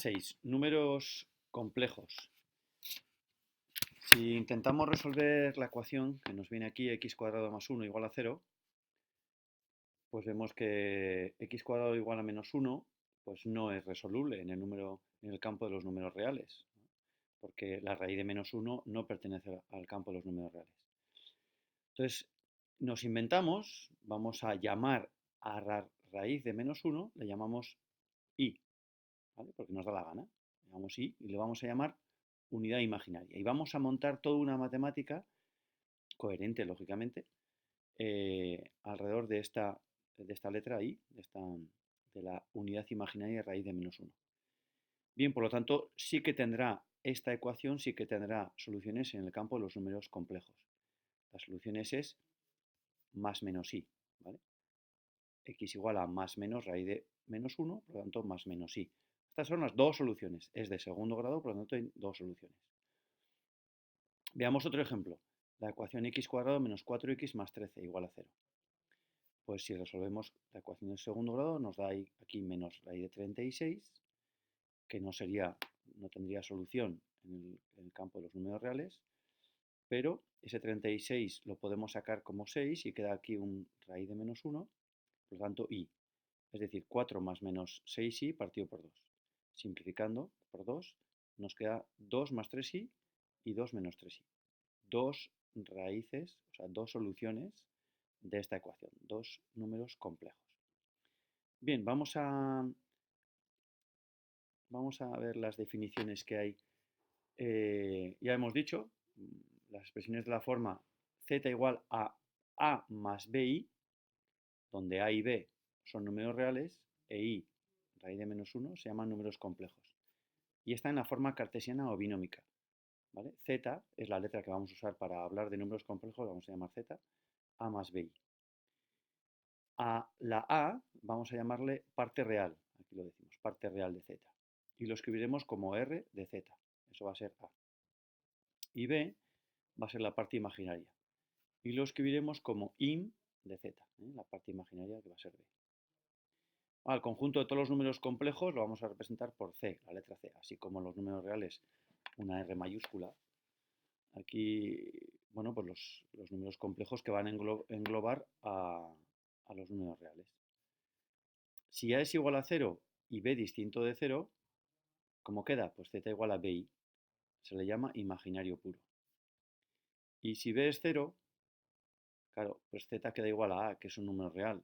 6. Números complejos. Si intentamos resolver la ecuación que nos viene aquí, x cuadrado más 1 igual a 0, pues vemos que x cuadrado igual a menos 1 pues no es resoluble en el campo de los números reales, ¿no? Porque la raíz de menos 1 no pertenece al campo de los números reales. Entonces, nos inventamos, vamos a llamar a raíz de menos 1, le llamamos i, ¿vale? Porque nos da la gana. Le llamamos i y le vamos a llamar unidad imaginaria. Y vamos a montar toda una matemática coherente, lógicamente, alrededor de esta letra i, de la unidad imaginaria raíz de menos 1. Bien, por lo tanto, sí que tendrá esta ecuación, sí que tendrá soluciones en el campo de los números complejos. Las soluciones es más menos i, ¿vale? X igual a más menos raíz de menos 1, por lo tanto, más menos i. Estas son las dos soluciones. Es de segundo grado, por lo tanto, hay dos soluciones. Veamos otro ejemplo. La ecuación x cuadrado menos 4x más 13 igual a 0. Pues si resolvemos la ecuación de segundo grado, nos da aquí menos raíz de 36, que no tendría solución en el campo de los números reales, pero ese 36 lo podemos sacar como 6 y queda aquí un raíz de menos 1, por lo tanto i. Es decir, 4 más menos 6i partido por 2. Simplificando por 2, nos queda 2 más 3i y 2 menos 3i. Dos raíces, o sea, dos soluciones de esta ecuación, dos números complejos. Bien, vamos a ver las definiciones que hay. Ya hemos dicho, las expresiones de la forma z igual a más bi, donde a y b son números reales, e i, raíz de menos 1, se llaman números complejos. Y está en la forma cartesiana o binómica, ¿vale? Z es la letra que vamos a usar para hablar de números complejos, vamos a llamar z, a más bi. A la a vamos a llamarle parte real, aquí lo decimos, parte real de z. Y lo escribiremos como r de z, eso va a ser a. Y b va a ser la parte imaginaria. Y lo escribiremos como im de z, la parte imaginaria que va a ser b. Al conjunto de todos los números complejos lo vamos a representar por c, la letra c, así como los números reales una r mayúscula. Aquí, bueno, pues los números complejos que van a englobar a los números reales. Si a es igual a 0 y b distinto de 0, ¿cómo queda? Pues z igual a bi. Se le llama imaginario puro. Y si b es 0, claro, pues z queda igual a que es un número real,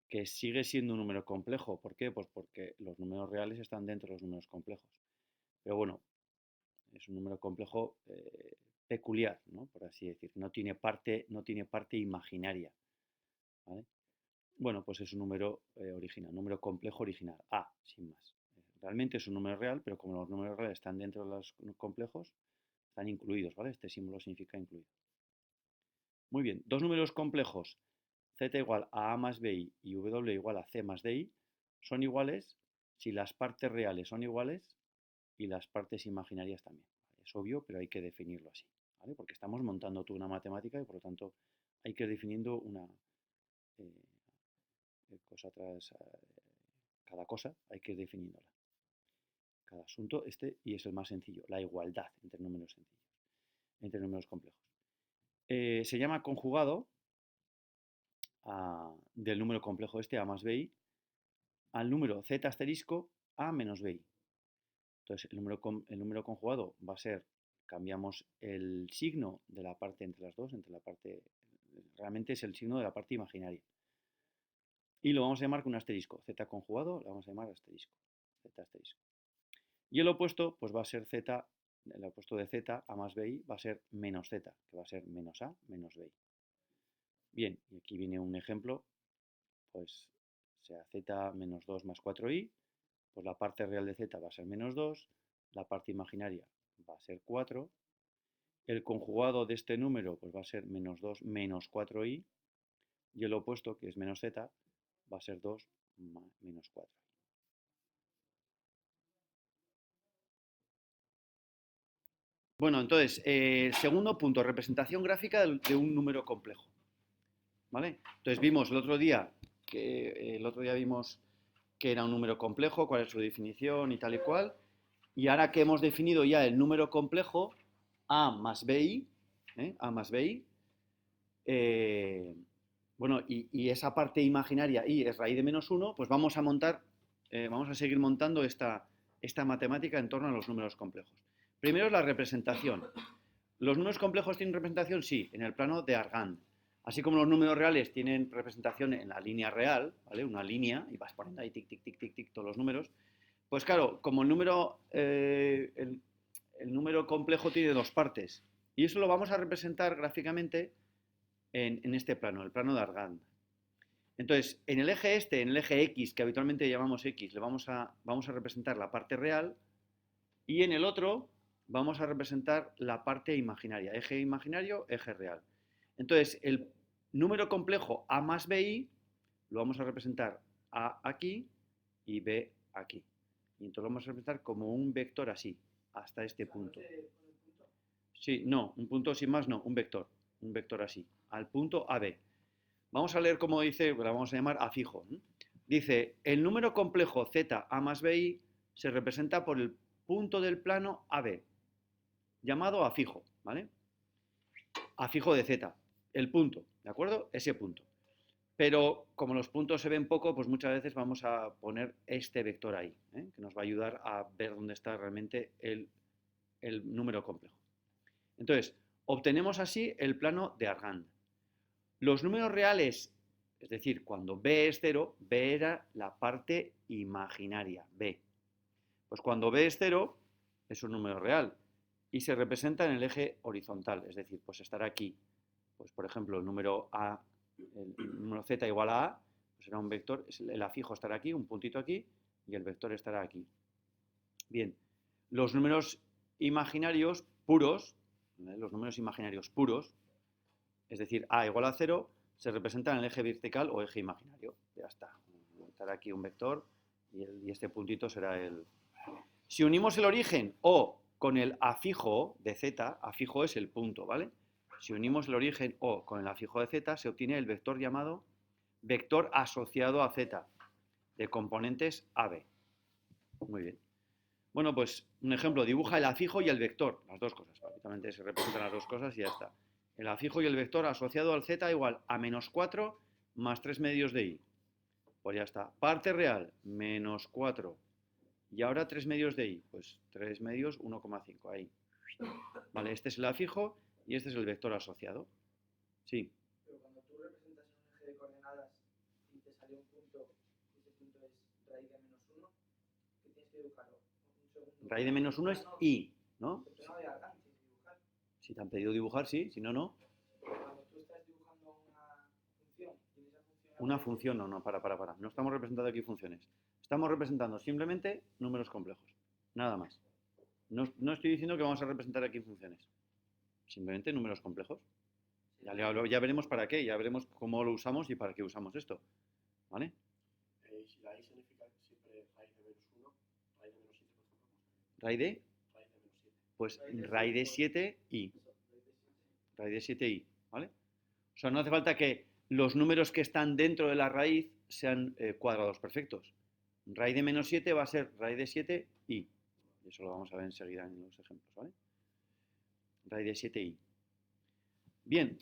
que sigue siendo un número complejo. ¿Por qué? Pues porque los números reales están dentro de los números complejos. Pero bueno, es un número complejo peculiar, ¿no? Por así decir. No tiene parte imaginaria, ¿vale? Bueno, pues es un número original, un número complejo original, a, sin más. Realmente es un número real, pero como los números reales están dentro de los complejos, están incluidos, ¿vale? Este símbolo significa incluido. Muy bien, dos números complejos, z igual a más bi y w igual a c más di, son iguales si las partes reales son iguales y las partes imaginarias también. Es obvio, pero hay que definirlo así, ¿vale? Porque estamos montando toda una matemática y por lo tanto hay que ir definiendo una cosa tras cada cosa, hay que ir definiéndola. Cada asunto y es el más sencillo, la igualdad entre números sencillos, entre números complejos. Se llama conjugado del número complejo a más bi al número z asterisco a menos bi. Entonces, el número conjugado va a ser, cambiamos el signo de la parte entre las dos, realmente es el signo de la parte imaginaria. Y lo vamos a llamar con un asterisco, z conjugado, lo vamos a llamar asterisco, z asterisco. Y el opuesto, pues va a ser z, el opuesto de z a más bi va a ser menos z, que va a ser menos a menos bi. Bien, y aquí viene un ejemplo, pues sea z menos 2 más 4i, pues la parte real de z va a ser menos 2, la parte imaginaria va a ser 4, el conjugado de este número pues va a ser menos 2 menos 4i, y el opuesto, que es menos z, va a ser 2 menos 4. Bueno, entonces, segundo punto, representación gráfica de un número complejo. ¿Vale? Entonces vimos el otro día vimos qué era un número complejo, cuál es su definición y tal y cual. Y ahora que hemos definido ya el número complejo, A más BI, A más BI, bueno, y esa parte imaginaria I es raíz de menos 1, pues vamos a montar, vamos a seguir montando esta matemática en torno a los números complejos. Primero es la representación. ¿Los números complejos tienen representación? Sí, en el plano de Argand. Así como los números reales tienen representación en la línea real, ¿vale? Una línea, y vas poniendo ahí tic, tic, tic, tic, tic, todos los números. Pues claro, como el número complejo tiene dos partes, y eso lo vamos a representar gráficamente en este plano, el plano de Argand. Entonces, en el eje este, en el eje X, que habitualmente llamamos X, le vamos a representar la parte real, y en el otro vamos a representar la parte imaginaria, eje imaginario, eje real. Entonces, el número complejo A más BI lo vamos a representar A aquí y B aquí. Y entonces lo vamos a representar como un vector así, hasta este punto. Sí, no, un punto sin más no, un vector así, al punto AB. Vamos a leer cómo dice, la vamos a llamar A fijo. Dice, el número complejo Z A más BI se representa por el punto del plano AB, llamado A fijo, ¿vale? A fijo de Z, el punto, ¿de acuerdo? Ese punto. Pero como los puntos se ven poco, pues muchas veces vamos a poner este vector ahí, que nos va a ayudar a ver dónde está realmente el número complejo. Entonces, obtenemos así el plano de Argand. Los números reales, es decir, cuando B es 0, B era la parte imaginaria, B. Pues cuando B es 0, es un número real y se representa en el eje horizontal, es decir, pues estará aquí. Pues por ejemplo, el número Z igual a A, pues será un vector, el A fijo estará aquí, un puntito aquí, y el vector estará aquí. Bien, los números imaginarios puros, los números imaginarios puros, es decir, A igual a 0, se representan en el eje vertical o eje imaginario. Ya está. Estará aquí un vector y este puntito será el... Si unimos el origen O con el A fijo de Z, A fijo es el punto, ¿vale? Si unimos el origen O con el A fijo de Z, se obtiene el vector llamado vector asociado a Z, de componentes AB. Muy bien. Bueno, pues un ejemplo, dibuja el A fijo y el vector, las dos cosas, prácticamente se representan las dos cosas y ya está. El A fijo y el vector asociado al Z igual a menos 4 más 3 medios de I. Pues ya está. Parte real, menos 4. Y ahora 3 medios de I. Pues 3 medios, 1,5. Ahí. Vale, este es el A fijo y este es el vector asociado. Sí. Pero cuando tú representas en un eje de coordenadas y te sale un punto, y ese punto es raíz de menos 1, ¿qué tienes que dibujarlo? Un segundo. Raíz de menos 1 es I, ¿no? El plano de Argand tienes que dibujar. Si te han pedido dibujar, sí. Si no, no. Cuando tú estás dibujando una función, y en esa función... Una función, no, para. No estamos representando aquí funciones. Estamos representando simplemente números complejos. Nada más. No estoy diciendo que vamos a representar aquí funciones. Simplemente números complejos. Ya veremos para qué, ya veremos cómo lo usamos y para qué usamos esto. ¿Vale? Si la I significa siempre raíz de menos 1, raíz de menos 7, por ejemplo, ¿Raíz de? raíz de menos 7. Pues raíz de 7i. Raíz de 7i. ¿Vale? O sea, no hace falta que los números que están dentro de la raíz sean cuadrados perfectos. Raíz de menos 7 va a ser raíz de 7i. Y eso lo vamos a ver enseguida en los ejemplos, ¿vale? Raíz de 7i. Bien,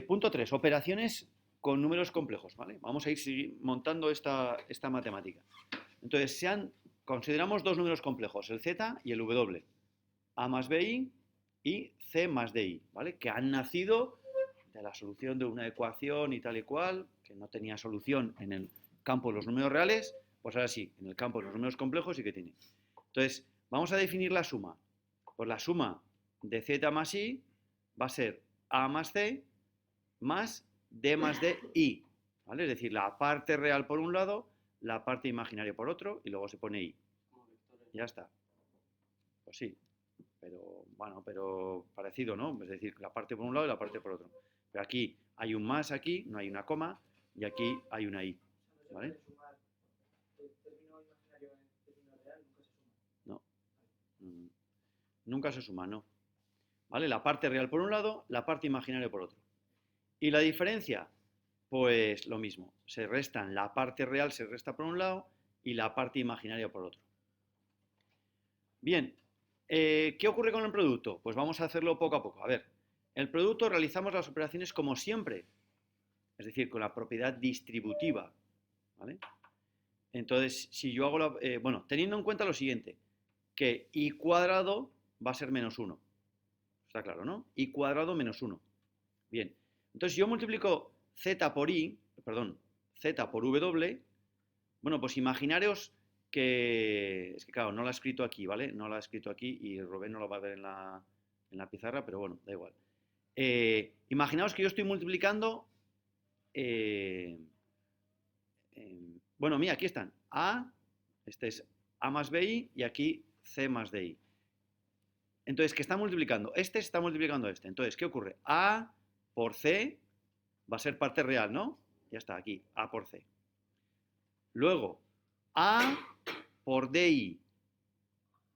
punto 3. Operaciones con números complejos, ¿vale? Vamos a ir montando esta matemática. Entonces, consideramos dos números complejos, el z y el w. A más bi y c más di, ¿vale? Que han nacido de la solución de una ecuación y tal y cual, que no tenía solución en el campo de los números reales, pues ahora sí, en el campo de los números complejos sí que tiene. Entonces, vamos a definir la suma. Pues la suma de z más i va a ser a más c más d más di, ¿vale? Es decir, la parte real por un lado, la parte imaginaria por otro, y luego se pone i. Ya está. Pues sí, pero bueno, pero parecido, ¿no? Es decir, la parte por un lado y la parte por otro. Pero aquí hay un más, aquí no hay una coma, y aquí hay una i, ¿vale? El término imaginario en el término real nunca se suma. No. Nunca se suma, no. ¿Vale? La parte real por un lado, la parte imaginaria por otro. ¿Y la diferencia? Pues lo mismo. Se restan, la parte real se resta por un lado y la parte imaginaria por otro. Bien, ¿qué ocurre con el producto? Pues vamos a hacerlo poco a poco. A ver, el producto realizamos las operaciones como siempre, es decir, con la propiedad distributiva, ¿vale? Entonces, si yo hago bueno, teniendo en cuenta lo siguiente, que i cuadrado va a ser menos 1. Está claro, ¿no? I cuadrado menos 1. Bien, entonces yo multiplico z por i, perdón, z por w. Bueno, pues imaginaros que, es que claro, no lo ha escrito aquí, ¿vale? No lo ha escrito aquí y Rubén no lo va a ver en la pizarra, pero bueno, da igual. Imaginaos que yo estoy multiplicando, bueno, mira, aquí están, A, este es A más BI y aquí C más DI. Entonces, ¿qué está multiplicando? Este está multiplicando este. Entonces, ¿qué ocurre? A por C va a ser parte real, ¿no? Ya está, aquí, A por C. Luego, A por DI.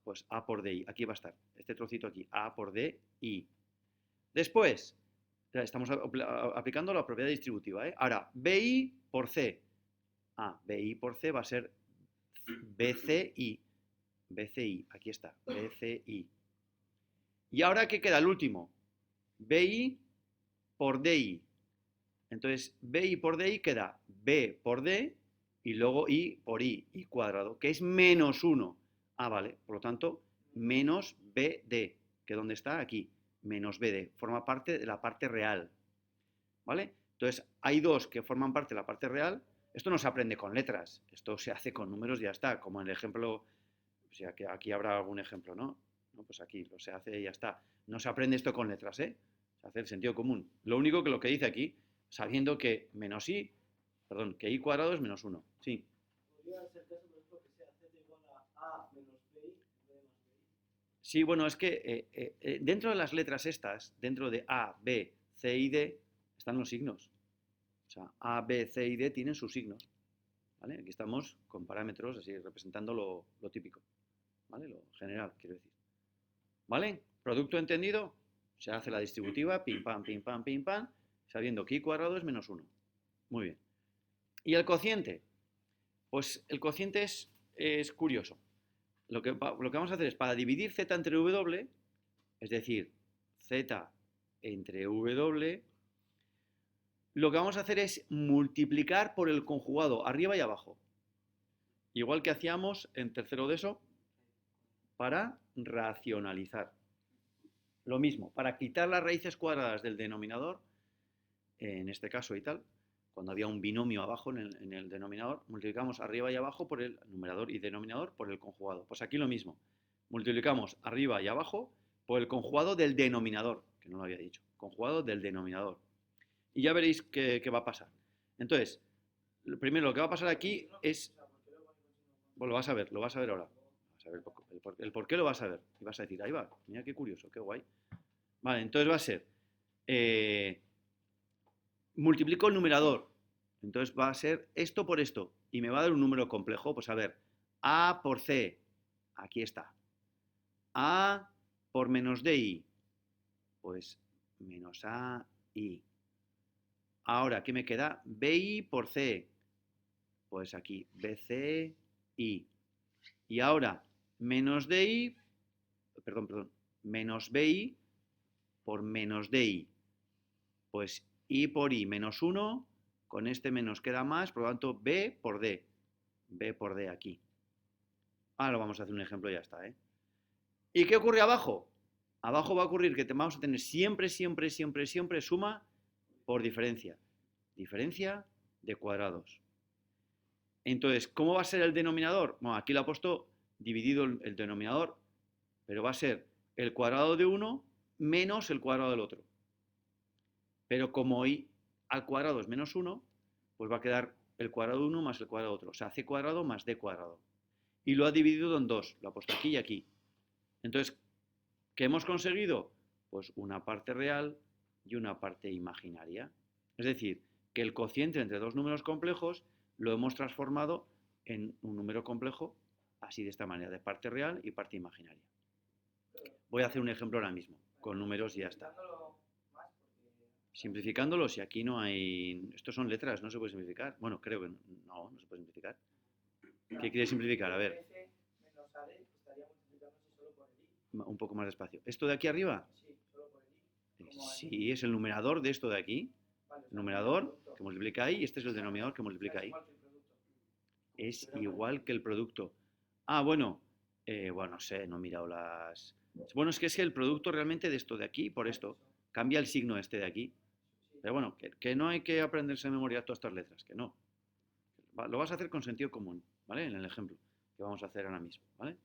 Pues A por DI, aquí va a estar, este trocito aquí, A por DI. Después, estamos aplicando la propiedad distributiva, ¿eh? Ahora, BI por C. BI por C va a ser BCI. BCI, aquí está, BCI. Y ahora, ¿qué queda? El último, BI por DI. Entonces, BI por DI queda B por D y luego I por I cuadrado, que es menos 1. Vale, por lo tanto, menos BD, que ¿dónde está? Aquí, menos BD, forma parte de la parte real, ¿vale? Entonces, hay dos que forman parte de la parte real. Esto no se aprende con letras, esto se hace con números y ya está, como en el ejemplo, o sea, que aquí habrá algún ejemplo, ¿no? Pues aquí lo se hace y ya está. No se aprende esto con letras, ¿eh? Se hace el sentido común. Lo único que lo que dice aquí, sabiendo que menos i, perdón, que i cuadrado es menos 1. Sí. ¿Podría ser caso, por ejemplo, que sea z igual a menos bi, b más bi? Sí, bueno, es que dentro de las letras estas, dentro de A, B, C y D, están los signos. O sea, A, B, C y D tienen sus signos. ¿Vale? Aquí estamos con parámetros, así representando lo típico. ¿Vale? Lo general, quiero decir. ¿Vale? ¿Producto entendido? Se hace la distributiva, pim, pam, pim, pam, pim, pam, sabiendo que i cuadrado es menos 1. Muy bien. ¿Y el cociente? Pues el cociente es curioso. Lo que vamos a hacer es, para dividir z entre w, es decir, z entre w, lo que vamos a hacer es multiplicar por el conjugado, arriba y abajo. Igual que hacíamos en tercero de eso, para racionalizar. Lo mismo, para quitar las raíces cuadradas del denominador, en este caso y tal, cuando había un binomio abajo en el denominador, multiplicamos arriba y abajo por el numerador y denominador por el conjugado. Pues aquí lo mismo, multiplicamos arriba y abajo por el conjugado del denominador, que no lo había dicho, conjugado del denominador. Y ya veréis qué va a pasar. Entonces, primero lo que va a pasar aquí es... Bueno, lo vas a ver ahora. Vas a ver el por qué lo vas a ver. Y vas a decir, ahí va, mira qué curioso, qué guay. Vale, entonces va a ser... multiplico el numerador. Entonces va a ser esto por esto. Y me va a dar un número complejo. Pues a ver, A por C. Aquí está. A por menos DI. Pues menos AI. Ahora, ¿qué me queda? BI por C. Pues aquí, BCI. Y ahora, menos DI, perdón, menos BI por menos DI. Pues I por I menos 1, con este menos queda más, por lo tanto, B por D. B por D aquí. Ahora vamos a hacer un ejemplo y ya está, ¿eh? ¿Y qué ocurre abajo? Abajo va a ocurrir que vamos a tener siempre suma por diferencia. Diferencia de cuadrados. Entonces, ¿cómo va a ser el denominador? Bueno, aquí lo he puesto dividido el denominador, pero va a ser el cuadrado de uno menos el cuadrado del otro. Pero como i al cuadrado es menos 1, pues va a quedar el cuadrado de 1 más el cuadrado de otro. O sea, c cuadrado más d cuadrado. Y lo ha dividido en dos. Lo ha puesto aquí y aquí. Entonces, ¿qué hemos conseguido? Pues una parte real y una parte imaginaria. Es decir, que el cociente entre dos números complejos lo hemos transformado en un número complejo, así de esta manera, de parte real y parte imaginaria. Voy a hacer un ejemplo ahora mismo, con números y ya está. Simplificándolo, si aquí no hay... Estos son letras, no se puede simplificar. Bueno, creo que no se puede simplificar. ¿Qué quieres simplificar? A ver, F menos AD estaría multiplicándose solo por el I. un poco más despacio. ¿Esto de aquí arriba? Sí, solo por el I. Como Sí, es el numerador de esto de aquí. Vale, o El sea, numerador producto. que multiplica ahí y este es el denominador que O sea, multiplica es ahí. igual que el producto. Es igual que el producto. Ah, bueno. Bueno, no sé, no he mirado las... Bueno, es que el producto realmente de esto de aquí, por esto, cambia el signo este de aquí. Sí. Pero bueno, que no hay que aprenderse de memoria todas estas letras, que no. Lo vas a hacer con sentido común, ¿vale? En el ejemplo que vamos a hacer ahora mismo, ¿vale?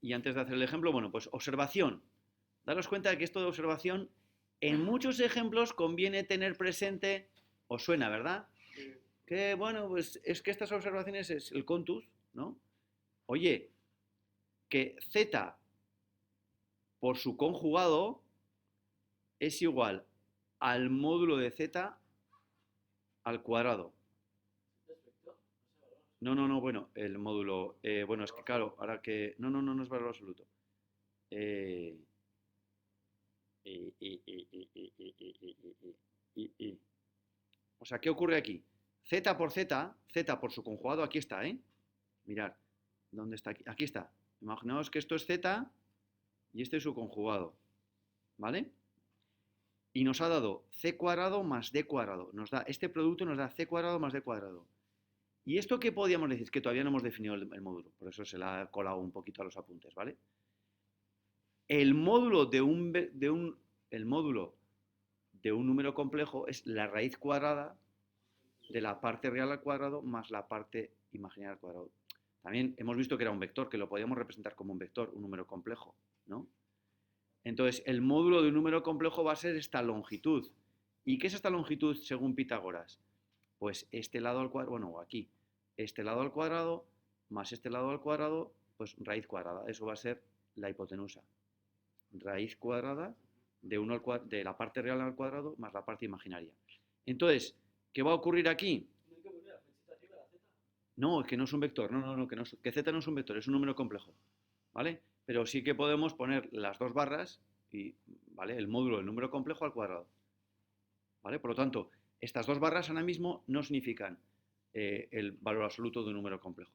Y antes de hacer el ejemplo, bueno, pues observación. Daros cuenta de que esto de observación, en muchos ejemplos conviene tener presente, os suena, ¿verdad? Que bueno, pues es que estas observaciones es el contus, ¿no? Oye, que z por su conjugado es igual al módulo de z al cuadrado. No, bueno, el módulo, bueno, es que claro, ahora que, no es valor absoluto. Eh, O sea, ¿qué ocurre aquí? Z por Z, Z por su conjugado, aquí está, ¿eh? Mirad, ¿dónde está aquí? Aquí está. Imaginaos que esto es Z y este es su conjugado, ¿vale? Y nos ha dado C cuadrado más D cuadrado. Este producto nos da C cuadrado más D cuadrado. ¿Y esto qué podríamos decir? Que todavía no hemos definido el módulo, por eso se la ha colado un poquito a los apuntes, ¿vale? El módulo el módulo de un número complejo es la raíz cuadrada de la parte real al cuadrado más la parte imaginaria al cuadrado. También hemos visto que era un vector, que lo podíamos representar como un vector, un número complejo, ¿no? Entonces, el módulo de un número complejo va a ser esta longitud. ¿Y qué es esta longitud según Pitágoras? Pues este lado al cuadrado, bueno, aquí, este lado al cuadrado más este lado al cuadrado, pues raíz cuadrada. Eso va a ser la hipotenusa. Raíz cuadrada de la parte real al cuadrado más la parte imaginaria. Entonces, ¿qué va a ocurrir aquí? No, es que no es un vector, no, que z no es un vector, es un número complejo, ¿vale? Pero sí que podemos poner las dos barras y, ¿vale? El módulo del número complejo al cuadrado, ¿vale? Por lo tanto, estas dos barras ahora mismo no significan el valor absoluto de un número complejo,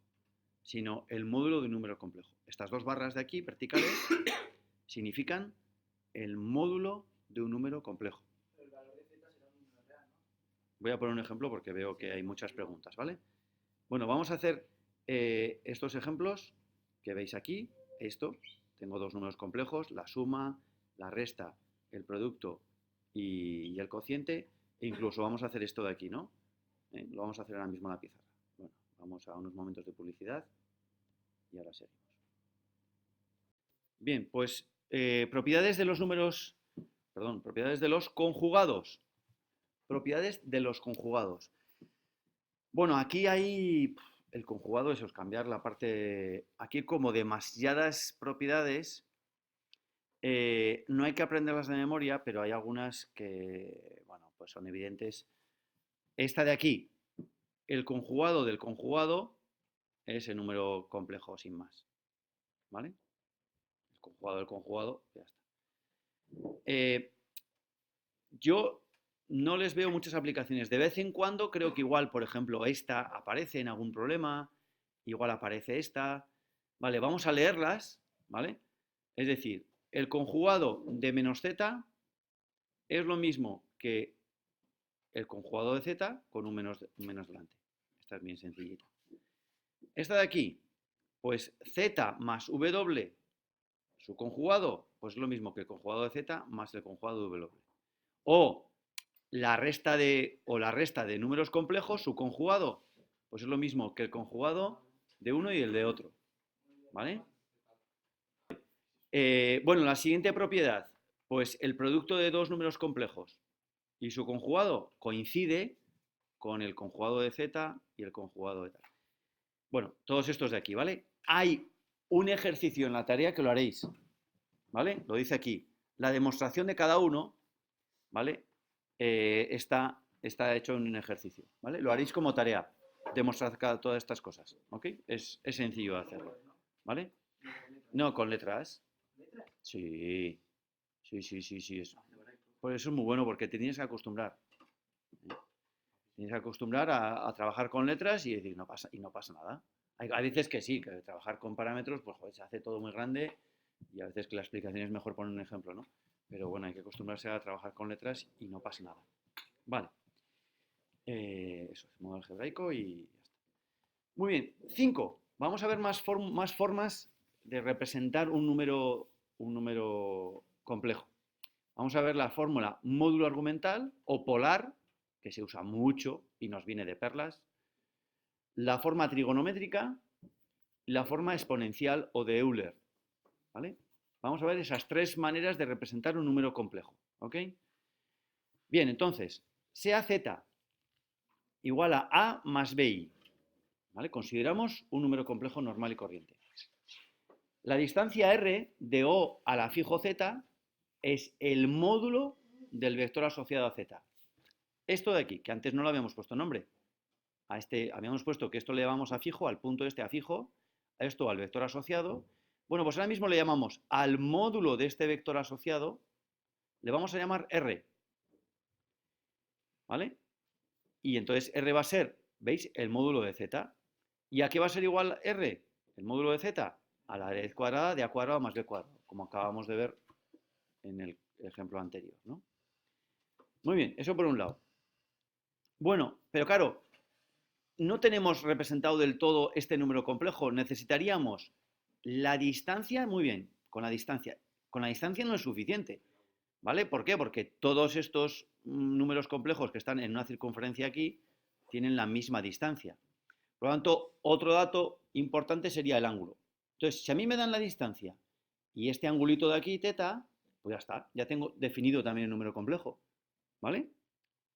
sino el módulo de un número complejo. Estas dos barras de aquí, verticales, significan el módulo de un número complejo. Pero el valor de z será un número real, ¿no? Voy a poner un ejemplo porque veo que hay muchas preguntas, ¿vale? Bueno, vamos a hacer estos ejemplos que veis aquí. Esto, tengo dos números complejos, la suma, la resta, el producto y el cociente. E incluso vamos a hacer esto de aquí, ¿no? Lo vamos a hacer ahora mismo en la pizarra. Bueno, vamos a unos momentos de publicidad y ahora seguimos. Bien, pues propiedades de los números, perdón, propiedades de los conjugados. Propiedades de los conjugados. Bueno, aquí hay el conjugado, eso es cambiar la parte. Aquí, como demasiadas propiedades, no hay que aprenderlas de memoria, pero hay algunas que, bueno, pues son evidentes. Esta de aquí, el conjugado del conjugado es el número complejo sin más, ¿vale? El conjugado del conjugado, ya está. Yo no les veo muchas aplicaciones. De vez en cuando creo que igual, por ejemplo, esta aparece en algún problema, igual aparece esta. Vale, vamos a leerlas, ¿vale? Es decir, el conjugado de menos z es lo mismo que el conjugado de z con un menos delante. Esta es bien sencillita. Esta de aquí, pues z más w, su conjugado, pues es lo mismo que el conjugado de z más el conjugado de w. O la resta de números complejos, su conjugado, pues es lo mismo que el conjugado de uno y el de otro, ¿vale? Bueno, la siguiente propiedad, pues el producto de dos números complejos y su conjugado coincide con el conjugado de z y el conjugado de tal. Bueno, todos estos de aquí, ¿vale? Hay un ejercicio en la tarea que lo haréis, ¿vale? Lo dice aquí. La demostración de cada uno, ¿vale? Está hecho en un ejercicio, ¿vale? Lo haréis como tarea, demostrar todas estas cosas, ¿ok? Es sencillo de hacerlo, ¿vale? No, con letras. ¿Letras? Sí. Por eso es muy bueno, porque te tienes que acostumbrar. tienes que acostumbrar a trabajar con letras y decir, no pasa nada. Hay veces que sí, que trabajar con parámetros, pues joder, se hace todo muy grande y a veces que la explicación es mejor poner un ejemplo, ¿no? Pero bueno, hay que acostumbrarse a trabajar con letras y no pasa nada. Vale. Eso es modo algebraico y ya está. Muy bien. 5. Vamos a ver más formas de representar un número complejo. Vamos a ver la fórmula módulo argumental o polar, que se usa mucho y nos viene de perlas, la forma trigonométrica y la forma exponencial o de Euler. ¿Vale? Vamos a ver esas 3 maneras de representar un número complejo. ¿Ok? Bien, entonces, sea z igual a más bi. ¿Vale? Consideramos un número complejo normal y corriente. La distancia r de O a la fijo z es el módulo del vector asociado a z. Esto de aquí, que antes no lo habíamos puesto nombre, habíamos puesto que esto le llamamos a fijo, al punto este a fijo, a esto al vector asociado. Bueno, pues ahora mismo le llamamos al módulo de este vector asociado, le vamos a llamar r. ¿Vale? Y entonces r va a ser, ¿veis? El módulo de z. ¿Y a qué va a ser igual r? El módulo de z a la raíz cuadrada de a cuadrado más b cuadrado, como acabamos de ver en el ejemplo anterior, ¿no? Muy bien, eso por un lado. Bueno, pero claro, no tenemos representado del todo este número complejo. Necesitaríamos la distancia, muy bien, con la distancia. Con la distancia no es suficiente, ¿vale? ¿Por qué? Porque todos estos números complejos que están en una circunferencia aquí tienen la misma distancia. Por lo tanto, otro dato importante sería el ángulo. Entonces, si a mí me dan la distancia y este angulito de aquí, teta, pues ya está, ya tengo definido también el número complejo, ¿vale?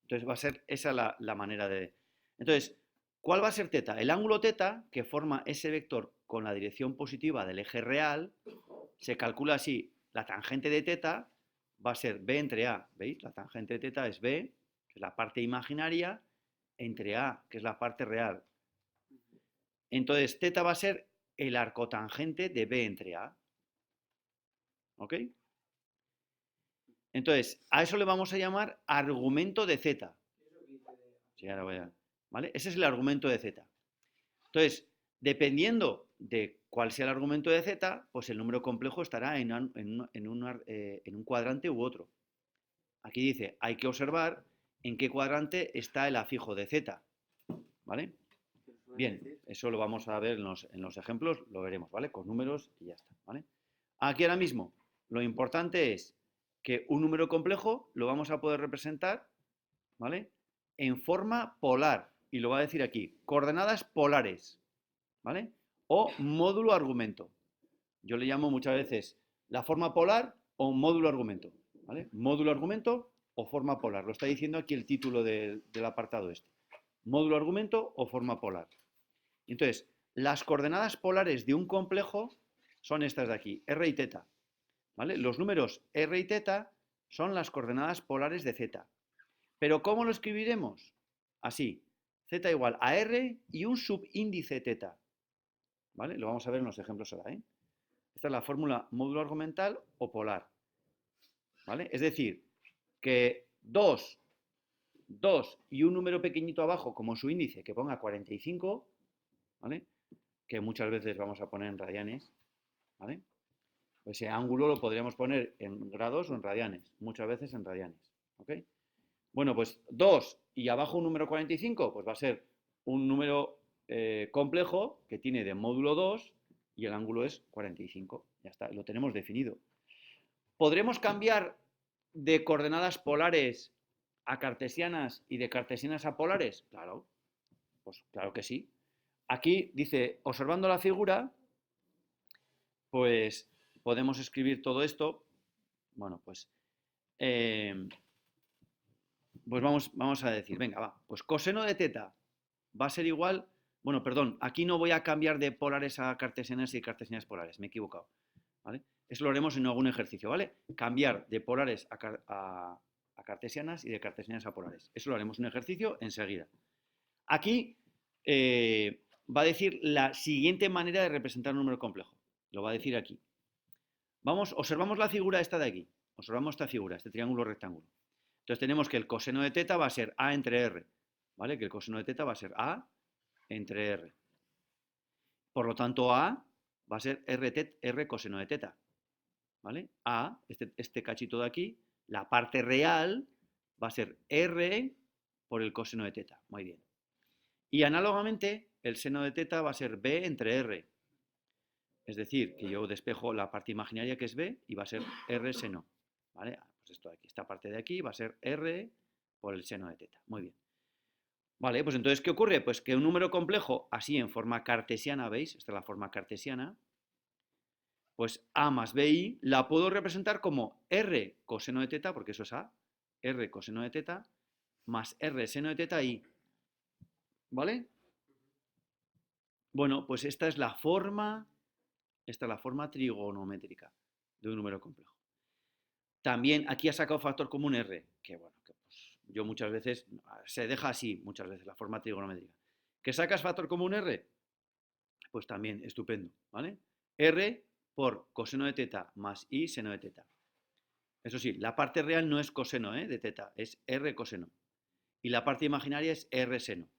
Entonces va a ser esa la manera de... Entonces, ¿cuál va a ser teta? El ángulo teta, que forma ese vector con la dirección positiva del eje real, se calcula así, la tangente de teta va a ser b entre a, ¿veis? La tangente de teta es b, que es la parte imaginaria, entre a, que es la parte real. Entonces, teta va a ser el arcotangente de b entre a. ¿Ok? Entonces, a eso le vamos a llamar argumento de z. Sí, ahora voy a... ¿Vale? Ese es el argumento de z. Entonces, dependiendo de cuál sea el argumento de z, pues el número complejo estará en un cuadrante u otro. Aquí dice, hay que observar en qué cuadrante está el afijo de z. ¿Vale? Bien, eso lo vamos a ver en los ejemplos, lo veremos, ¿vale? Con números y ya está, ¿vale? Aquí ahora mismo, lo importante es que un número complejo lo vamos a poder representar, ¿vale? En forma polar, y lo va a decir aquí, coordenadas polares, ¿vale? O módulo argumento. Yo le llamo muchas veces la forma polar o módulo argumento, ¿vale? Módulo argumento o forma polar, lo está diciendo aquí el título del apartado este. Módulo argumento o forma polar. Entonces, las coordenadas polares de un complejo son estas de aquí, r y teta. ¿Vale? Los números r y teta son las coordenadas polares de z. Pero ¿cómo lo escribiremos? Así, z igual a r y un subíndice teta. ¿Vale? Lo vamos a ver en los ejemplos ahora, ¿eh? Esta es la fórmula módulo argumental o polar. ¿Vale? Es decir, que 2 y un número pequeñito abajo como su índice, que ponga 45, ¿vale? Que muchas veces vamos a poner en radianes, ¿vale? Ese ángulo lo podríamos poner en grados o en radianes, muchas veces en radianes, ¿ok? Bueno, pues 2 y abajo un número 45, pues va a ser un número complejo que tiene de módulo 2 y el ángulo es 45, ya está, lo tenemos definido. ¿Podremos cambiar de coordenadas polares a cartesianas y de cartesianas a polares? Claro, pues claro que sí. Aquí dice, observando la figura, pues podemos escribir todo esto. Bueno, pues vamos a decir, venga, va, pues coseno de teta va a ser igual, bueno, perdón, aquí no voy a cambiar de polares a cartesianas y cartesianas polares, me he equivocado, ¿vale? Eso lo haremos en algún ejercicio, ¿vale? Cambiar de polares a cartesianas y de cartesianas a polares. Eso lo haremos en un ejercicio enseguida. Aquí va a decir la siguiente manera de representar un número complejo. Lo va a decir aquí. Vamos, observamos la figura esta de aquí. Observamos esta figura, este triángulo rectángulo. Entonces tenemos que el coseno de teta va a ser a entre r, ¿vale? Que el coseno de teta va a ser A entre R. Por lo tanto, A va a ser R coseno de teta, ¿vale? A, este cachito de aquí, la parte real va a ser R por el coseno de teta. Muy bien. Y análogamente, el seno de teta va a ser B entre R. Es decir, que yo despejo la parte imaginaria que es B y va a ser R seno. ¿Vale? Pues esto de aquí, esta parte de aquí va a ser R por el seno de teta. Muy bien. Vale, pues entonces, ¿qué ocurre? Pues que un número complejo, así en forma cartesiana, ¿veis? Esta es la forma cartesiana. Pues A más BI la puedo representar como R coseno de teta, porque eso es A, R coseno de teta, más R seno de teta I. ¿Vale? Bueno, pues esta es la forma trigonométrica de un número complejo. También aquí ha sacado factor común R, que bueno, que pues yo muchas veces, se deja así muchas veces la forma trigonométrica. ¿Que sacas factor común R? Pues también, estupendo, ¿vale? R por coseno de teta más I seno de teta. Eso sí, la parte real no es coseno de teta, es R coseno. Y la parte imaginaria es R seno.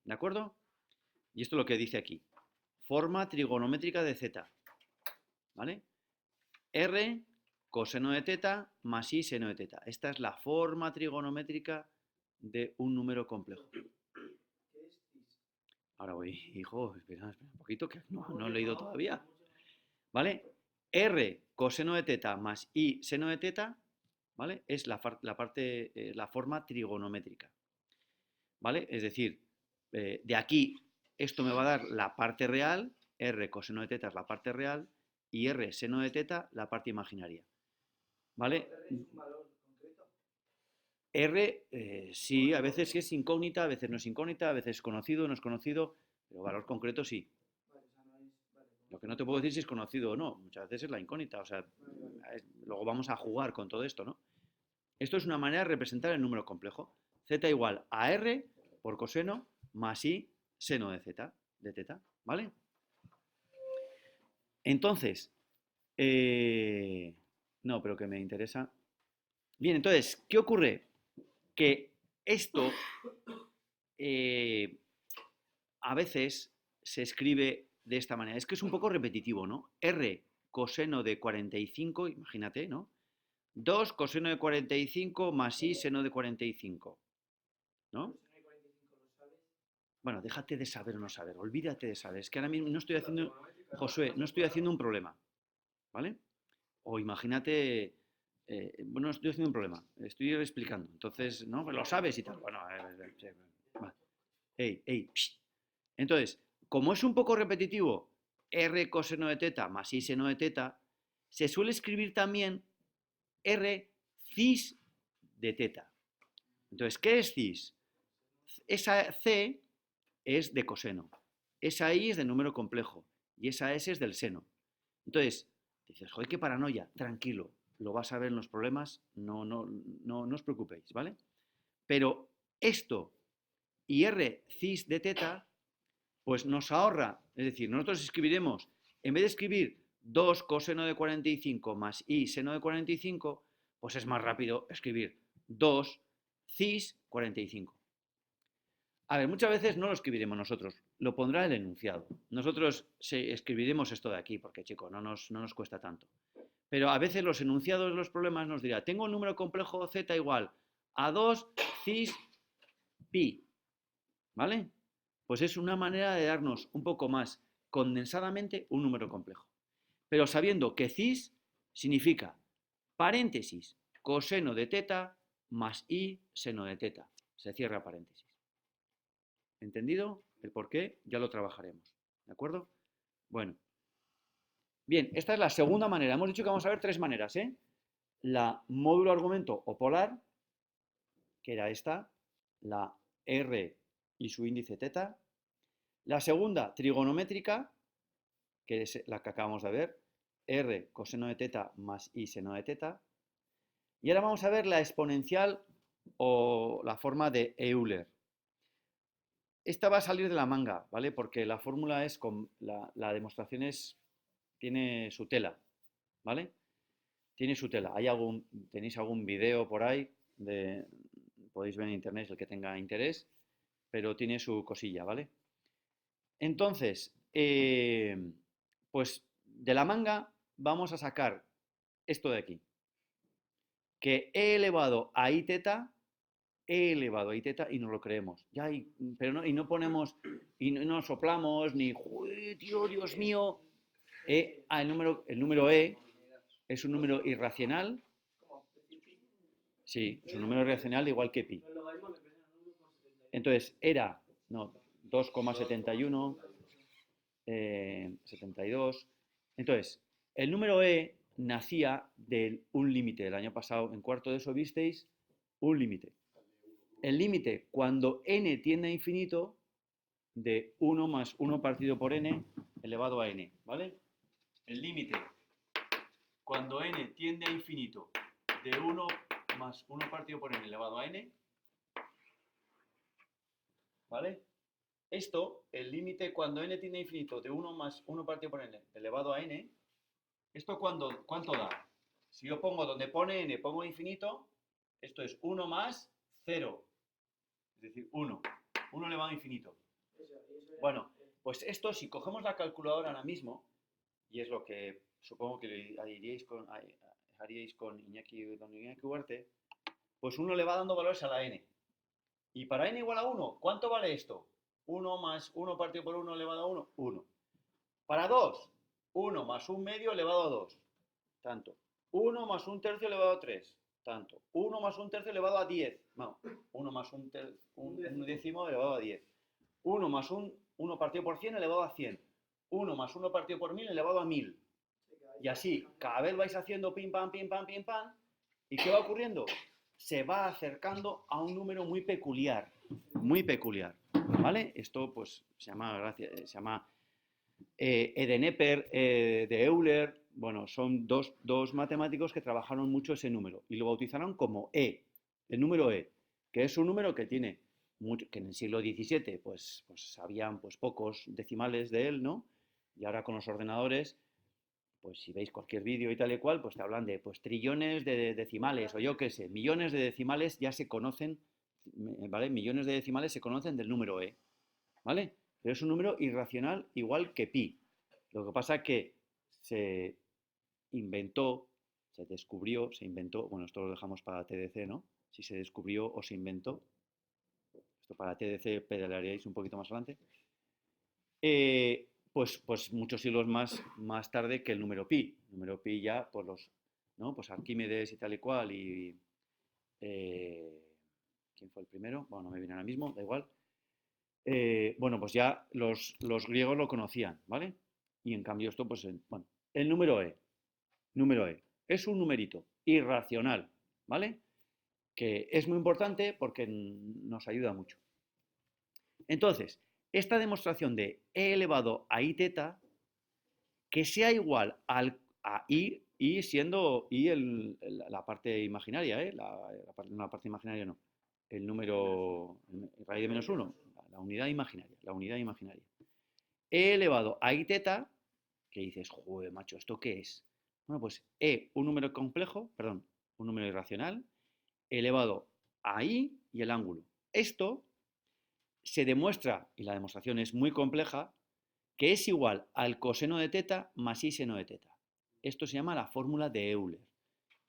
¿De acuerdo? Y esto es lo que dice aquí. Forma trigonométrica de z. ¿Vale? R coseno de teta más I seno de teta. Esta es la forma trigonométrica de un número complejo. Ahora voy, hijo, espera un poquito, que no he leído todavía. ¿Vale? R coseno de teta más I seno de teta, ¿vale? Es la forma trigonométrica. ¿Vale? Es decir, de aquí esto me va a dar la parte real, R coseno de teta es la parte real, y R seno de teta la parte imaginaria. ¿Vale? ¿R es un valor concreto? R, sí, a veces es incógnita, a veces no es incógnita, a veces es conocido, no es conocido, pero valor concreto sí. Vale, o sea, no es. Vale, Lo que no te puedo decir si es conocido o no, muchas veces es la incógnita, o sea, luego vamos a jugar con todo esto, ¿no? Esto es una manera de representar el número complejo. Z igual a R por coseno más I seno de z, de teta, ¿vale? Entonces, no, pero que me interesa. Bien, entonces, ¿qué ocurre? Que esto a veces se escribe de esta manera. Es que es un poco repetitivo, ¿no? R coseno de 45, imagínate, ¿no? 2 coseno de 45 más I seno de 45, ¿no? ¿Coseno de 45 lo sabes? Bueno, déjate de saber o no saber, olvídate de saber. Es que ahora mismo no estoy haciendo, Josué, no estoy haciendo un problema, ¿vale? O imagínate, bueno, no estoy haciendo un problema, estoy explicando. Entonces, ¿no? Pues lo sabes y tal. Bueno, vale. Ey. Entonces, como es un poco repetitivo, R coseno de teta más I seno de teta, se suele escribir también R cis de teta. Entonces, ¿qué es cis? Esa C es de coseno, esa I es de número complejo y esa S es del seno. Entonces, dices, joder, qué paranoia, tranquilo, lo vas a ver en los problemas, no os preocupéis, ¿vale? Pero esto y R cis de teta, pues nos ahorra, es decir, nosotros escribiremos, en vez de escribir 2 coseno de 45 más I seno de 45, pues es más rápido escribir 2 cis 45. A ver, muchas veces no lo escribiremos nosotros, lo pondrá el enunciado. Nosotros escribiremos esto de aquí, porque, chico, no nos cuesta tanto. Pero a veces los enunciados de los problemas nos dirá, tengo un número complejo z igual a 2 cis pi. ¿Vale? Pues es una manera de darnos un poco más condensadamente un número complejo. Pero sabiendo que cis significa paréntesis coseno de teta más i seno de teta. Se cierra paréntesis. ¿Entendido? El por qué ya lo trabajaremos. ¿De acuerdo? Bueno. Bien, esta es la segunda manera. Hemos dicho que vamos a ver tres maneras, ¿eh? La módulo argumento o polar, que era esta, la R y su índice teta. La segunda, trigonométrica, que es la que acabamos de ver, R coseno de teta más I seno de teta. Y ahora vamos a ver la exponencial o la forma de Euler. Esta va a salir de la manga, ¿vale? Porque la fórmula es, la demostración tiene su tela, ¿vale? Tiene su tela. ¿Tenéis algún video por ahí? Podéis ver en internet el que tenga interés. pero tiene su cosilla, ¿vale? Entonces, pues de la manga vamos a sacar esto de aquí, que e elevado a i teta, e elevado a i teta, y nos lo creemos. Ya, pero no, y no ponemos, y no soplamos, ni, "Uy, tío, Dios mío". El número e es un número irracional. Sí, es un número irracional igual que pi. Entonces, era, no, 2,71, 72. Entonces, el número e nacía de un límite. El año pasado, en cuarto de eso, visteis un límite. El límite, cuando n tiende a infinito, de 1 más 1 partido por n elevado a n, ¿vale? El límite, cuando n tiende a infinito, de 1 más 1 partido por n elevado a n, ¿vale? Esto, el límite cuando n tiende a infinito, de 1 más 1 partido por n elevado a n, ¿esto cuánto da? Si yo pongo donde pone n, pongo infinito, esto es 1 más 0, es decir, 1. 1 elevado a infinito. Bueno, pues esto, si cogemos la calculadora ahora mismo, y es lo que supongo que haríais con don Iñaki Huarte, pues uno le va dando valores a la n. Y para n igual a 1, ¿cuánto vale esto? 1 más 1 partido por 1 elevado a 1, 1. Para 2, 1 más 1 medio elevado a 2, tanto. 1 más 1 tercio elevado a 3, tanto. 1 más 1 tercio elevado a 10, no. 1 más 1 décimo elevado a 10. 1 más 1 partido por 100 elevado a 100. 1 más 1 partido por 1000 elevado a 1000. Y así, cada vez vais haciendo pim, pam, pim, pam, pim, pam. ¿Y qué va ocurriendo? Se va acercando a un número muy peculiar. Muy peculiar. ¿Vale? Esto, pues, se llama Edenepper, de Euler. Bueno, son dos matemáticos que trabajaron mucho ese número. Y lo bautizaron como E. El número E. Que es un número que tiene que en el siglo XVII pues habían pues pocos decimales de él, ¿no? Y ahora con los ordenadores, pues si veis cualquier vídeo y tal y cual, pues te hablan de pues trillones de decimales, o yo qué sé, millones de decimales ya se conocen, ¿vale? Millones de decimales se conocen del número E, ¿vale? Pero es un número irracional igual que pi. Lo que pasa es que se inventó, bueno, esto lo dejamos para TDC, ¿no? Si se descubrió o se inventó, esto para TDC pedalearíais un poquito más adelante, pues muchos siglos más tarde que el número pi. El número pi ya por ¿no? Pues Arquímedes y tal y cual, y ¿quién fue el primero? Bueno, no me viene ahora mismo, da igual. Bueno, pues ya los griegos lo conocían, ¿vale? Y en cambio esto, pues, bueno, el número E, es un numerito irracional, ¿vale? Que es muy importante porque nos ayuda mucho. Entonces, esta demostración de e elevado a i teta, que sea igual a i, siendo i la parte imaginaria, la parte imaginaria no, el número raíz de menos 1, la unidad imaginaria, e elevado a i teta, que dices, joder, macho, ¿esto qué es? Bueno, pues un número complejo, perdón, un número irracional, elevado a i y el ángulo. Esto se demuestra, y la demostración es muy compleja, que es igual al coseno de teta más i seno de teta. Esto se llama la fórmula de Euler.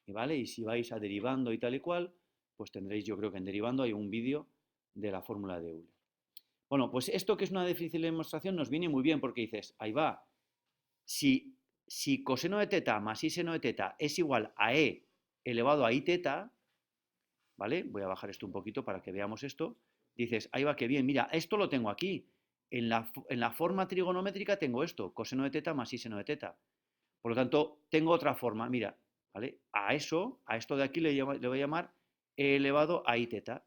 ¿Vale? Y si vais a derivando y tal y cual, pues tendréis, yo creo que en derivando hay un vídeo de la fórmula de Euler. Bueno, pues esto que es una difícil demostración nos viene muy bien porque dices, ahí va, si coseno de teta más i seno de teta es igual a e elevado a i teta, ¿vale? Voy a bajar esto un poquito para que veamos esto. Dices, ahí va, que bien, mira, esto lo tengo aquí. En la forma trigonométrica tengo esto, coseno de teta más i seno de teta. Por lo tanto, tengo otra forma, mira, ¿vale? A esto de aquí le voy a llamar e elevado a i teta.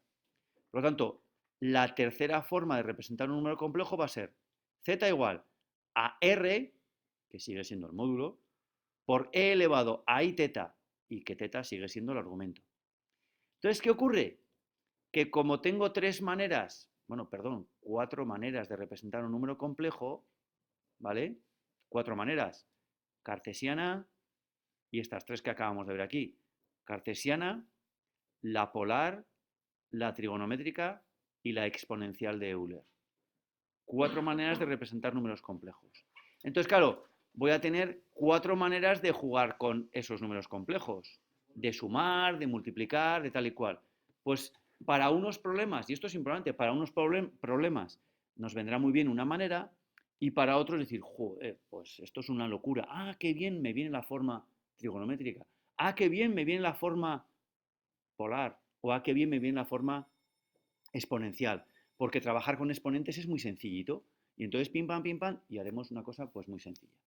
Por lo tanto, la tercera forma de representar un número complejo va a ser z igual a r, que sigue siendo el módulo, por e elevado a i teta, y que teta sigue siendo el argumento. Entonces, ¿qué ocurre? Que como tengo cuatro maneras de representar un número complejo, ¿vale? 4 maneras. Cartesiana y estas 3 que acabamos de ver aquí. Cartesiana, la polar, la trigonométrica y la exponencial de Euler. 4 maneras de representar números complejos. Entonces, claro, voy a tener 4 maneras de jugar con esos números complejos, de sumar, de multiplicar, de tal y cual. Pues para unos problemas, y esto es importante, para unos problemas nos vendrá muy bien una manera y para otros decir, joder, pues esto es una locura. Ah, qué bien me viene la forma trigonométrica. Ah, qué bien me viene la forma polar. O ah, qué bien me viene la forma exponencial. Porque trabajar con exponentes es muy sencillito. Y entonces pim pam, y haremos una cosa pues muy sencilla.